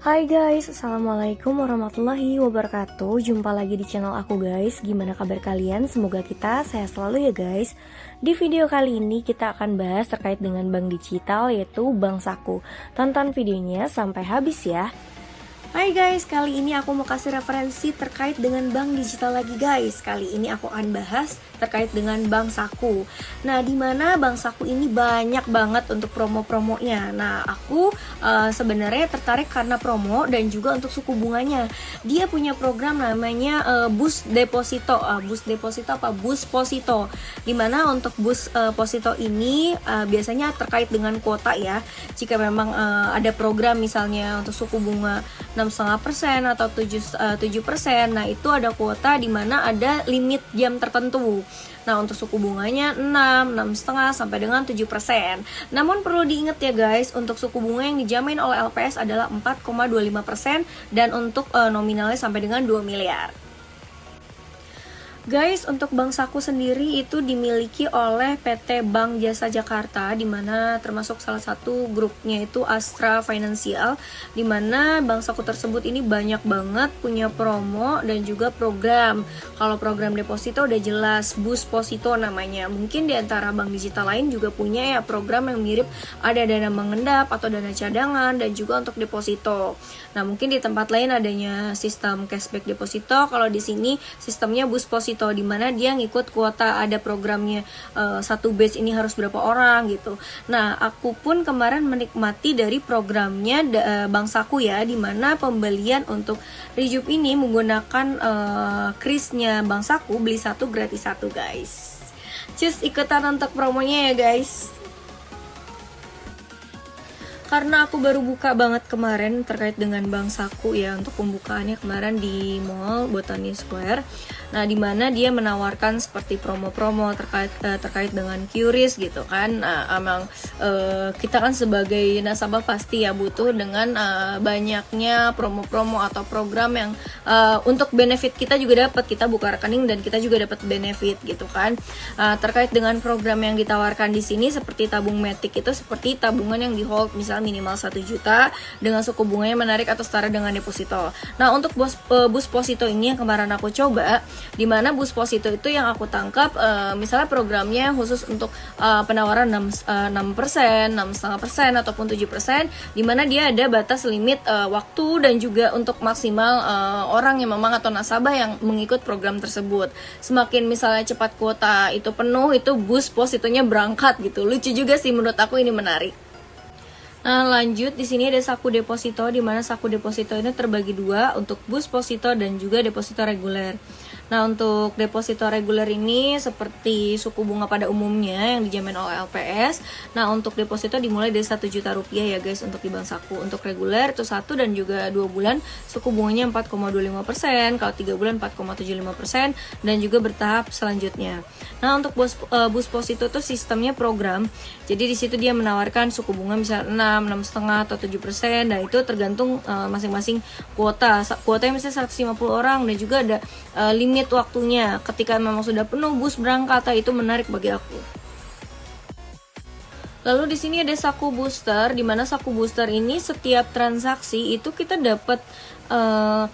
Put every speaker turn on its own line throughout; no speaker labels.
Hai guys, Assalamualaikum warahmatullahi wabarakatuh. Jumpa lagi di channel aku guys. Gimana kabar kalian? Semoga kita sehat selalu ya guys. Di video kali ini kita akan bahas terkait dengan bank digital, yaitu Bank Saku. Tonton videonya sampai habis ya. Hai guys, kali ini aku mau kasih referensi terkait dengan bank digital lagi guys. Kali ini aku akan bahas terkait dengan Bank Saku. Nah, dimana Bank Saku ini banyak banget untuk promo-promonya. Nah, aku sebenarnya tertarik karena promo dan juga untuk suku bunganya. Dia punya program namanya Boost Deposito. Boost Posito. Dimana untuk Boost Posito ini biasanya terkait dengan kuota ya. Jika memang ada program misalnya untuk suku bunga 6,5% atau 7%. Nah, itu ada kuota di mana ada limit jam tertentu. Nah, untuk suku bunganya 6,5 sampai dengan 7%. Namun perlu diingat ya guys, untuk suku bunga yang dijamin oleh LPS adalah 4,25% dan untuk nominalnya sampai dengan 2 miliar. Guys, untuk Bank Saku sendiri itu dimiliki oleh PT Bank Jasa Jakarta, dimana termasuk salah satu grupnya itu Astra Financial, dimana Bank Saku tersebut ini banyak banget punya promo dan juga program. Kalau program deposito udah jelas, Boost Posito namanya. Mungkin di antara bank digital lain juga punya ya program yang mirip, ada dana mengendap atau dana cadangan dan juga untuk deposito. Nah, mungkin di tempat lain adanya sistem cashback deposito, kalau di sini sistemnya Boost Posito, di mana dia ngikut kuota, ada programnya satu batch ini harus berapa orang gitu. Nah, aku pun kemarin menikmati dari programnya Bank Saku ya, di mana pembelian untuk Rejup ini menggunakan krisnya Bank Saku, beli satu gratis satu guys. Cus ikutan untuk promonya ya guys. Karena aku baru buka banget kemarin terkait dengan Bank Saku ya, untuk pembukaannya kemarin di Mall Botani Square. Nah, dimana dia menawarkan seperti promo-promo terkait dengan QRIS gitu kan. Nah, emang kita kan sebagai nasabah pasti ya butuh dengan banyaknya promo-promo atau program yang untuk benefit kita juga dapat, kita buka rekening dan kita juga dapat benefit gitu kan. Terkait dengan program yang ditawarkan di sini seperti tabung metik, itu seperti tabungan yang di hold misal minimal 1 juta dengan suku bunganya menarik atau setara dengan deposito. Nah, untuk Boost Posito ini yang kemarin aku coba, di mana Boost Posito itu yang aku tangkap misalnya programnya khusus untuk penawaran 6%, 6,5% ataupun 7%, di mana dia ada batas limit waktu dan juga untuk maksimal orang yang memang atau nasabah yang mengikut program tersebut. Semakin misalnya cepat kuota itu penuh, itu Boost Positonya berangkat gitu. Lucu juga sih, menurut aku ini menarik. Nah, lanjut di sini ada Saku Deposito, di mana Saku Deposito ini terbagi dua, untuk Boost Posito dan juga deposito reguler. Nah, untuk deposito reguler ini seperti suku bunga pada umumnya yang dijamin oleh LPS. Nah, untuk deposito dimulai dari 1 juta rupiah ya guys untuk di Bank Saku. Untuk reguler itu 1 dan juga 2 bulan suku bunganya 4,25%, kalau 3 bulan 4,75% dan juga bertahap selanjutnya. Nah, untuk Boost Posito itu sistemnya program. Jadi di situ dia menawarkan suku bunga misal 6, 6,5 atau 7%, dan itu tergantung masing-masing kuota. Kuotanya misalnya 150 orang dan juga ada limit waktunya. Ketika memang sudah penuh bus berangkat, itu menarik bagi aku. Lalu di sini ada Saku Booster, di mana Saku Booster ini setiap transaksi itu kita dapat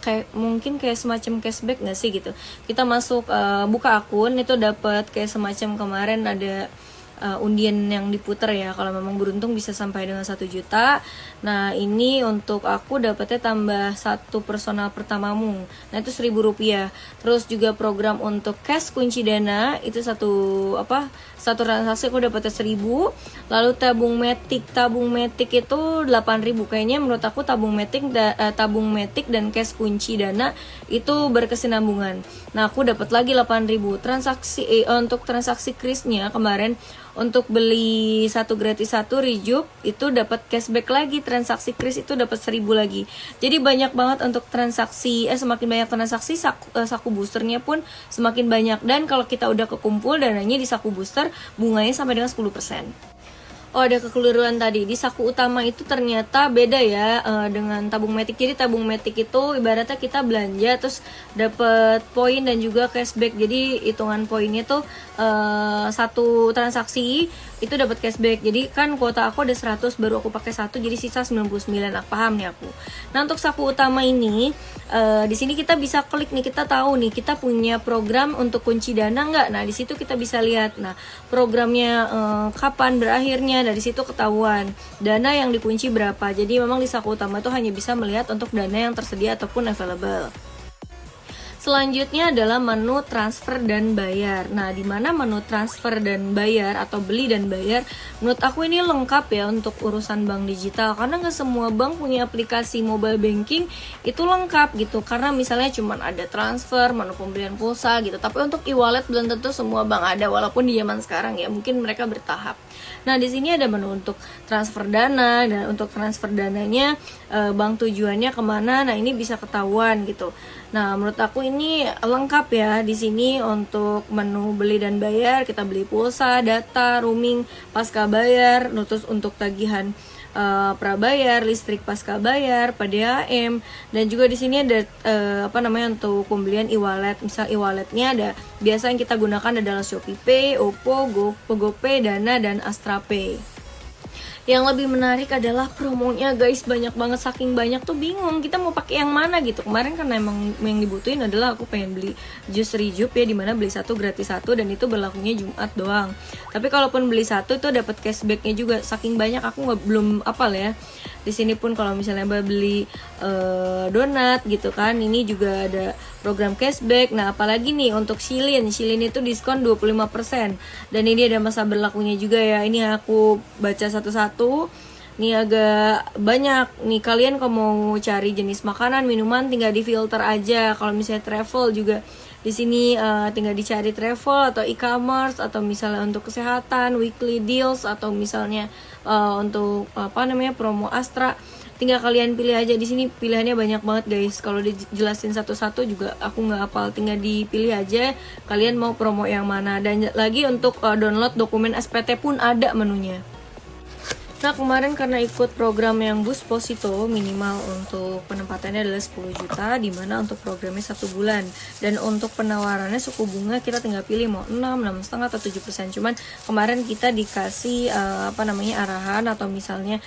kayak semacam cashback nggak sih gitu. Kita masuk buka akun itu dapat kayak semacam kemarin ada undian yang diputar ya, kalau memang beruntung bisa sampai dengan 1 juta. Nah, ini untuk aku dapatnya tambah 1 personal pertamamu, nah itu 1.000 rupiah. Terus juga program untuk cash kunci dana itu satu transaksi aku dapatnya 1.000. Lalu tabung metik itu 8.000. Kayaknya menurut aku tabung metik dan cash kunci dana itu berkesinambungan. Nah, aku dapat lagi 8.000. Untuk transaksi krisnya kemarin untuk beli 1 gratis 1 Rejup itu dapat cashback lagi, transaksi kris itu dapat 1.000 lagi. Jadi banyak banget untuk transaksi, semakin banyak transaksi Saku Boosternya pun semakin banyak. Dan kalau kita udah kekumpul dananya di Saku Booster, bunganya sampai dengan 10%. Oh, ada kekeliruan tadi. Di Saku Utama itu ternyata beda ya dengan tabung metik. Jadi tabung metik itu ibaratnya kita belanja terus dapat poin dan juga cashback. Jadi hitungan poinnya tuh satu transaksi itu dapat cashback. Jadi kan kuota aku ada 100, baru aku pakai satu jadi sisa 99. Nah, paham nih aku. Nah, untuk Saku Utama ini di sini kita bisa klik nih, kita tahu nih kita punya program untuk kunci dana nggak. Nah, di situ kita bisa lihat. Nah, programnya kapan berakhirnya, dari situ ketahuan dana yang dikunci berapa. Jadi memang di Saku Utama itu hanya bisa melihat untuk dana yang tersedia ataupun available. Selanjutnya adalah menu transfer dan bayar. Nah, di mana menu transfer dan bayar atau beli dan bayar, menurut aku ini lengkap ya untuk urusan bank digital. Karena nggak semua bank punya aplikasi mobile banking itu lengkap gitu. Karena misalnya cuma ada transfer, menu pembelian pulsa gitu. Tapi untuk e-wallet belum tentu semua bank ada, walaupun di zaman sekarang ya mungkin mereka bertahap. Nah, di sini ada menu untuk transfer dana, dan untuk transfer dananya bank tujuannya kemana. Nah, ini bisa ketahuan gitu. Nah, menurut aku ini lengkap ya. Di sini untuk menu beli dan bayar, kita beli pulsa, data, roaming, pasca bayar, terus untuk tagihan prabayar, listrik pasca bayar, PDAM, dan juga di sini ada untuk pembelian e-wallet. Misal e-walletnya ada, biasa yang kita gunakan adalah ShopeePay, Oppo, GoPay, Dana, dan Astra Pay. Yang lebih menarik adalah promonya guys, banyak banget, saking banyak tuh bingung kita mau pakai yang mana gitu. Kemarin kan emang yang dibutuhin adalah aku pengen beli jus Rejuve ya, dimana beli satu gratis satu, dan itu berlakunya Jumat doang. Tapi kalaupun beli satu itu dapat cashbacknya juga, saking banyak aku belum apal ya. Di sini pun kalau misalnya beli donat gitu kan, ini juga ada program cashback. Nah, apalagi nih untuk Shilin itu diskon 25%, dan ini ada masa berlakunya juga ya. Ini aku baca satu-satu. Nih agak banyak nih, kalian kalau mau cari jenis makanan, minuman tinggal di filter aja. Kalau misalnya travel juga di sini tinggal dicari travel atau e-commerce, atau misalnya untuk kesehatan, weekly deals, atau misalnya untuk promo Astra. Tinggal kalian pilih aja. Di sini pilihannya banyak banget guys. Kalau dijelasin satu-satu juga aku nggak hafal. Tinggal dipilih aja kalian mau promo yang mana. Dan lagi untuk download dokumen SPT pun ada menunya. Nah, kemarin karena ikut program yang Busposito, minimal untuk penempatannya adalah 10 juta, dimana untuk programnya 1 bulan. Dan untuk penawarannya suku bunga kita tinggal pilih mau 6, 6,5 atau 7%. Cuman kemarin kita dikasih arahan, atau misalnya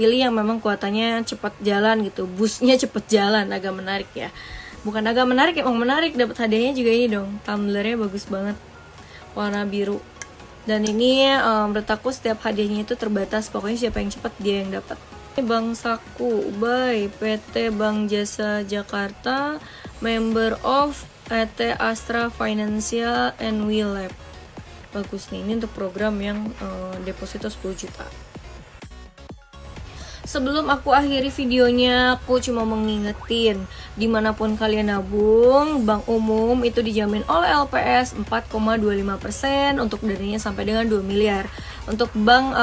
pilih yang memang kuotanya cepat jalan gitu, busnya cepat jalan. Agak menarik ya. Bukan agak menarik, emang menarik. Dapat hadiahnya juga ini dong, tumblernya bagus banget, warna biru. Dan ini menurut aku setiap hadiahnya itu terbatas, pokoknya siapa yang cepat dia yang dapat. Bank Saku by PT Bank Jasa Jakarta, member of PT Astra Financial and WeLab. Bagus nih, ini untuk program yang deposito 10 juta. Sebelum aku akhiri videonya, aku cuma mengingetin, dimanapun kalian nabung, bank umum itu dijamin oleh LPS 4,25% untuk dananya sampai dengan 2 miliar. Untuk bank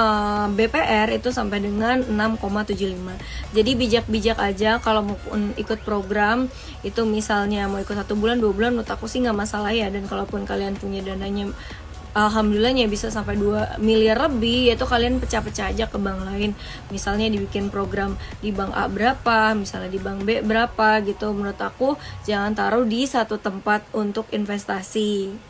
BPR itu sampai dengan 6,75. Jadi bijak-bijak aja kalau mau ikut program itu, misalnya mau ikut 1 bulan 2 bulan, menurut aku sih nggak masalah ya. Dan kalaupun kalian punya dananya alhamdulillahnya bisa sampai 2 miliar lebih, yaitu kalian pecah-pecah aja ke bank lain. Misalnya dibikin program di bank A berapa, misalnya di bank B berapa gitu. Menurut aku jangan taruh di satu tempat untuk investasi.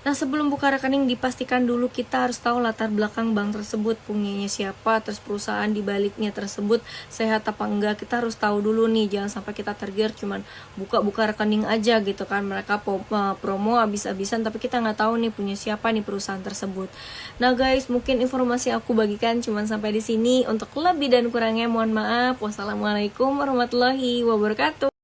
Nah, sebelum buka rekening dipastikan dulu kita harus tahu latar belakang bank tersebut, punyanya siapa, terus perusahaan di baliknya tersebut sehat apa enggak. Kita harus tahu dulu nih, jangan sampai kita tergiur cuman buka-buka rekening aja gitu kan. Mereka promo habis-habisan tapi kita nggak tahu nih punya siapa nih perusahaan tersebut. Nah guys, mungkin informasi aku bagikan cuman sampai di sini. Untuk lebih dan kurangnya mohon maaf. Wassalamualaikum warahmatullahi wabarakatuh.